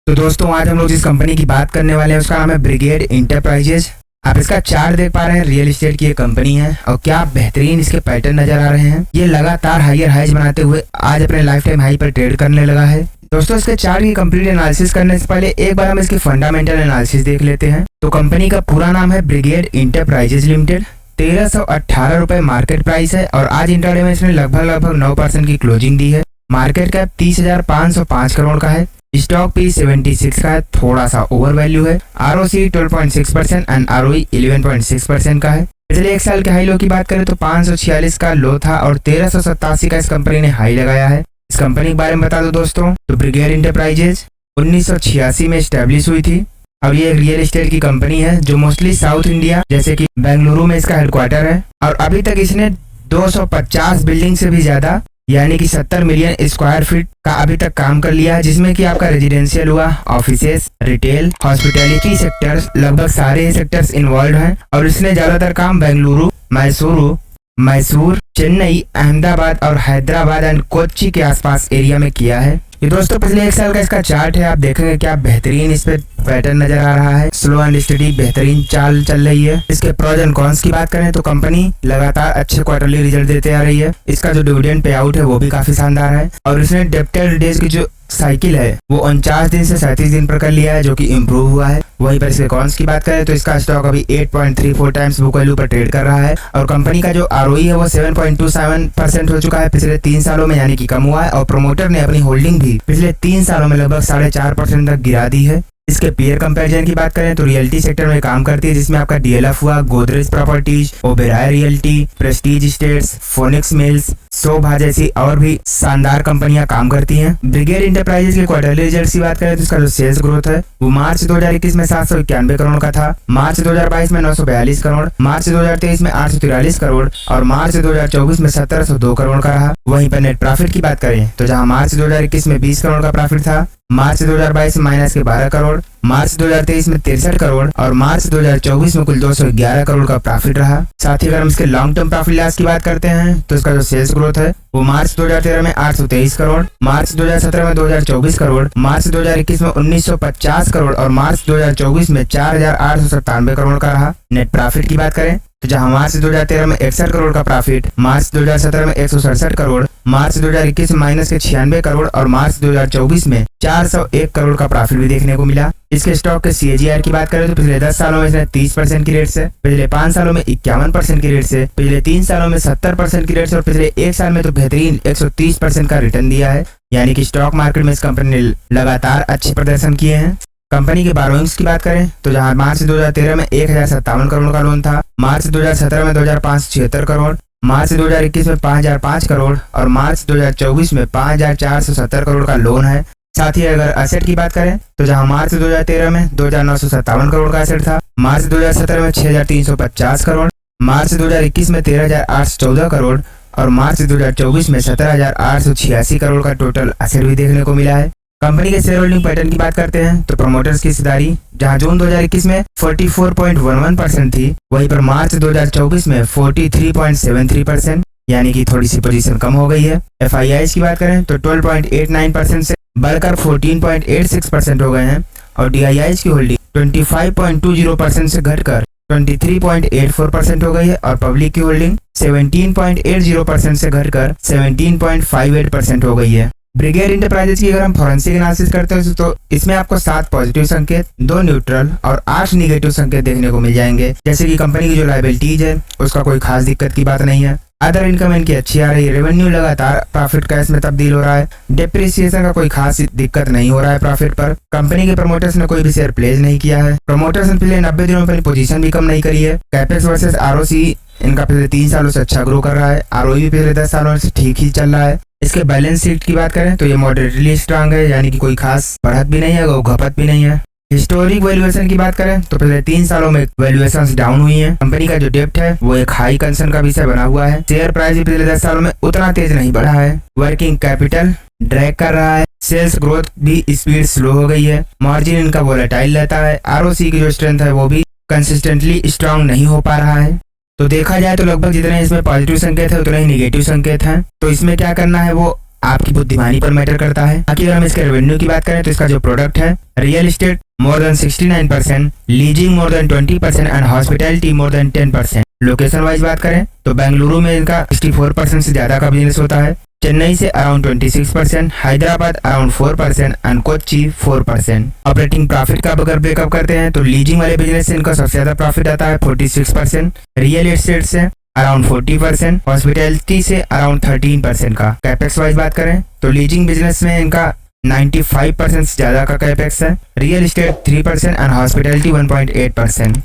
तो दोस्तों आज हम लोग जिस कंपनी की बात करने वाले हैं उसका नाम है ब्रिगेड इंटरप्राइजेज। आप इसका चार्ट देख पा रहे हैं, रियल एस्टेट की ये कंपनी है और क्या बेहतरीन इसके पैटर्न नजर आ रहे हैं। ये लगातार हायर हाइज बनाते हुए आज अपने लाइफ टाइम हाई पर ट्रेड करने लगा है। दोस्तों इसके चार्ट की कंप्लीट एनालिसिस करने से पहले एक बार हम इसकी फंडामेंटल एनालिसिस देख लेते हैं। तो कंपनी का पूरा नाम है ब्रिगेड इंटरप्राइजेज लिमिटेड। 1318 रुपए मार्केट प्राइस है और आज इंट्राडे में इसने लगभग 9% की क्लोजिंग दी है। मार्केट कैप 30,505 करोड़ का है। स्टॉक पी 76 का है, थोड़ा सा ओवर वैल्यू है। ROC 12.6% एंड ROE 11.6% का है। पिछले एक साल के हाई लो की बात करें तो 546 का लो था और 1387 का इस कंपनी ने हाई लगाया है। इस कंपनी के बारे में बता दो दोस्तों, तो ब्रिगेड इंटरप्राइजेज 1986 में स्टैब्लिश हुई थी और ये एक रियल एस्टेट की कंपनी है जो मोस्टली साउथ इंडिया जैसे कि बेंगलुरु में इसका हेडक्वार्टर है और अभी तक इसने 250 बिल्डिंग से भी ज्यादा यानी कि 70 मिलियन स्क्वायर फीट का अभी तक काम कर लिया है, जिसमें कि आपका रेजिडेंशियल हुआ, ऑफिसेस, रिटेल, हॉस्पिटैलिटी सेक्टर्स, लगभग सारे ही सेक्टर्स इन्वॉल्व हैं और इसने ज्यादातर काम बेंगलुरु, मैसूर, चेन्नई, अहमदाबाद और हैदराबाद एंड कोच्चि के आसपास एरिया में किया है। ये दोस्तों पिछले एक साल का इसका चार्ट है, आप देखेंगे क्या बेहतरीन इस पे पैटर्न नजर आ रहा है। स्लो एंड स्टडी बेहतरीन चाल चल रही है। इसके प्रोज एंड कॉन्स की बात करें तो कंपनी लगातार अच्छे क्वार्टरली रिजल्ट देते आ रही है। इसका जो डिविडेंड पे आउट है वो भी काफी शानदार है और इसने डेब्टर डेज की जो साइकिल है वो 49 दिन से 37 दिन पर कर लिया है, जो कि इम्प्रूव हुआ है। वहीं पर इसके कॉन्स की बात करें तो इसका स्टॉक अभी 8.34 टाइम्स बुक वैल्यू पर ट्रेड कर रहा है और कंपनी का जो ROE है वो 7.27% हो चुका है पिछले 3 सालों में, यानी कि कम हुआ है और प्रोमोटर ने अपनी होल्डिंग भी पिछले 3 सालों में लगभग 4.5% तक गिरा दी है। इसके पीयर कंपैरिजन की बात करें तो रियल्टी सेक्टर में काम करती है, जिसमें आपका DLF हुआ, Godrej Properties, Oberoi Realty, Prestige Estates, Phoenix Mills, Sobha जैसी और भी शानदार कंपनियां काम करती हैं। ब्रिगेड इंटरप्राइजेज के क्वार्टरली रिजल्ट्स की बात करें तो इसका जो सेल्स ग्रोथ है वो मार्च 2021 में 791 करोड़ का था, मार्च 2022 में 942 करोड़, मार्च 2023 में 843 करोड़ और मार्च 2024 में 1702 करोड़ का रहा। वहीं पर नेट प्रॉफिट की बात करें तो जहां मार्च 2021 में 20 करोड़ का प्रॉफिट था, मार्च 2022 में माइनस के 12 करोड़, मार्च 2023 में 63 करोड़ और मार्च 2024 में कुल 211 करोड़ का प्रॉफिट रहा। साथ ही अगर हम इसके लॉन्ग टर्म प्रॉफिट लॉस की बात करते हैं तो इसका जो सेल्स ग्रोथ है वो मार्च 2013 में 823 करोड़, मार्च 2017 में 2024 करोड़, मार्च 2021 में 1950 करोड़ और मार्च 2024 में 4897 करोड़ का रहा। नेट प्रॉफिट की बात करें तो जहां मार्च 2013 में 61 करोड़ का प्रॉफिट, मार्च 2017 में 167 करोड़, मार्च 2021 में माइनस के 96 करोड़ और मार्च 2024 में 401 करोड़ का प्रॉफिट भी देखने को मिला। इसके स्टॉक के CAGR की बात करें तो पिछले 10 सालों में इसने 30% की रेट से, पिछले 5 सालों में 51% की रेट से, पिछले 3 सालों में 70% की रेट से और पिछले 1 साल में तो बेहतरीन 130% का रिटर्न दिया है। यानी कि स्टॉक मार्केट में इस कंपनी ने लगातार अच्छे प्रदर्शन किए हैं। कंपनी के बोरोइंग्स की बात करें तो जहां मार्च 2013 में 1057 करोड़ का लोन था, मार्च 2017 में 2576 करोड़, मार्च 2021 में 5005 करोड़ और मार्च 2024 में 5470 करोड़ का लोन है। साथ ही अगर एसेट की बात करें तो जहां मार्च 2013 में 2957 करोड़ का एसेट था, मार्च 2017 में 6350 करोड़, मार्च 2021 में 13814 करोड़ और मार्च 2024 में 17886 करोड़ का टोटल एसेट भी देखने को मिला है। कंपनी के शेयर होल्डिंग पैटर्न की बात करते हैं तो प्रमोटर्स की हिस्सेदारी जहां जून 2021 में 44.11% थी, वहीं पर मार्च 2024 में 43.73%, यानी कि थोड़ी सी पोजीशन कम हो गई है। FIIs की बात करें तो 12.89% से बढ़कर 14.86% हो गए हैं और DIIs की होल्डिंग 25.20% से घटकर 23.84% हो गई है और पब्लिक की होल्डिंग 17.80% से घटकर 17.58% हो गई है। ब्रिगेड इंटरप्राइजेज की अगर हम फॉरेंसिक एनालिसिस करते हैं तो इसमें आपको 7 पॉजिटिव संकेत, 2 न्यूट्रल और 8 निगेटिव संकेत देखने को मिल जाएंगे। जैसे कि कंपनी की जो लायबिलिटीज है उसका कोई खास दिक्कत की बात नहीं है, अदर इनकम इनकी अच्छी आ रही है, रेवेन्यू लगातार प्रॉफिट कैश में तब्दील हो रहा है, डेप्रिसिएशन का कोई खास दिक्कत नहीं हो रहा है प्रॉफिट पर। कंपनी के प्रमोटर्स ने कोई भी शेयर प्लेस नहीं किया है, प्रमोटर्स ने पिछले 90 दिनों में अपनी पोजीशन भी कम नहीं करी है। कैपेक्स वर्सेस ROC इनका पिछले 3 सालों से अच्छा ग्रो कर रहा है, ROE भी पिछले 10 सालों से ठीक ही चल रहा है। इसके बैलेंस शीट की बात करें तो ये मॉडरेटली स्ट्रांग है, यानी कि कोई खास बढ़त भी नहीं है और घपत भी नहीं है। हिस्टोरिक वैल्यूएशन की बात करें तो पिछले 3 सालों में वैल्यूएशंस डाउन हुई हैं। कंपनी का जो डेब्ट है वो एक हाई कंसर्न का विषय बना हुआ है। शेयर प्राइस भी पिछले 10 सालों में उतना तेज नहीं बढ़ा है। वर्किंग कैपिटल ड्रैग कर रहा है, सेल्स ग्रोथ भी स्पीड स्लो हो गई है, मार्जिन इनका वोलेटाइल रहता है, ROC की जो स्ट्रेंथ है वो भी कंसिस्टेंटली स्ट्रांग नहीं हो पा रहा है। तो देखा जाए तो लगभग जितने इसमें पॉजिटिव संकेत है उतने ही निगेटिव संकेत हैं। तो इसमें क्या करना है वो आपकी बुद्धिमानी पर मैटर करता है। बाकी अगर हम इसके रेवेन्यू की बात करें तो इसका जो प्रोडक्ट है real estate more than 69%, leasing more than 20% and hospitality more than 10%। Location wise बात करें तो बेंगलुरु में इनका 64% से ज्यादा का बिजनेस होता है, चेन्नई से around 26%, Hyderabad around 4% and Kochi 4%। Operating profit का अगर ब्रेकअप करते हैं तो लीजिंग वाले बिजनेस से इनका सबसे ज्यादा प्रॉफिट आता है 46%, रियल एस्टेट से अराउंड 40%, हॉस्पिटैलिटी से अराउंड 13% का। कैपेक्स वाइज बात करें तो लीजिंग बिजनेस में इनका 95% से ज्यादा का कैपेक्स है, रियल एस्टेट 3% एंड हॉस्पिटैलिटी 1.8%।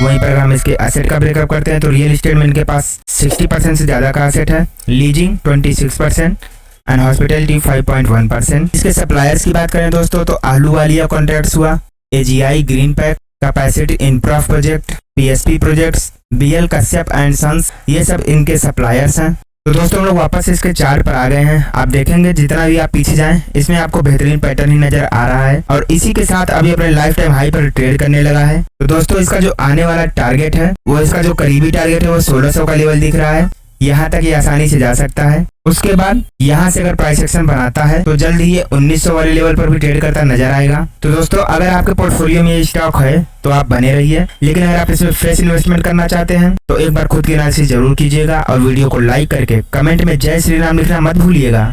वहीं पर हम इसके एसेट का ब्रेकअप करते हैं तो रियल एस्टेट में इनके पास 60% से ज्यादा का एसेट है, लीजिंग 26% एंड हॉस्पिटैलिटी 5.1%। इसके सप्लायर्स की बात करें दोस्तों तो आहलूवालिया कॉन्ट्रैक्ट्स हुआ, AGI green pack, capacity infra project, PSP projects, BL Kashyap and sons, ये सब इनके सप्लायर्स हैं। तो दोस्तों हम लोग वापस इसके चार्ट पर आ गए हैं। आप देखेंगे जितना भी आप पीछे जाएं इसमें आपको बेहतरीन पैटर्न ही नजर आ रहा है और इसी के साथ अभी अपने लाइफ टाइम हाई पर ट्रेड करने लगा है। तो दोस्तों इसका जो आने वाला टारगेट है वो इसका जो करीबी टारगेट है वो 1600 का लेवल दिख रहा है, यहाँ तक ये आसानी से जा सकता है। उसके बाद यहाँ से अगर प्राइस एक्शन बनाता है तो जल्द ही ये 1900 वाले लेवल पर भी ट्रेड करता नजर आएगा। तो दोस्तों अगर आपके पोर्टफोलियो में ये स्टॉक है तो आप बने रहिए, लेकिन अगर आप इसमें फ्रेश इन्वेस्टमेंट करना चाहते हैं तो एक बार खुद की एनालिसिस जरूर कीजिएगा और वीडियो को लाइक करके कमेंट में जय श्री राम लिखना मत भूलिएगा।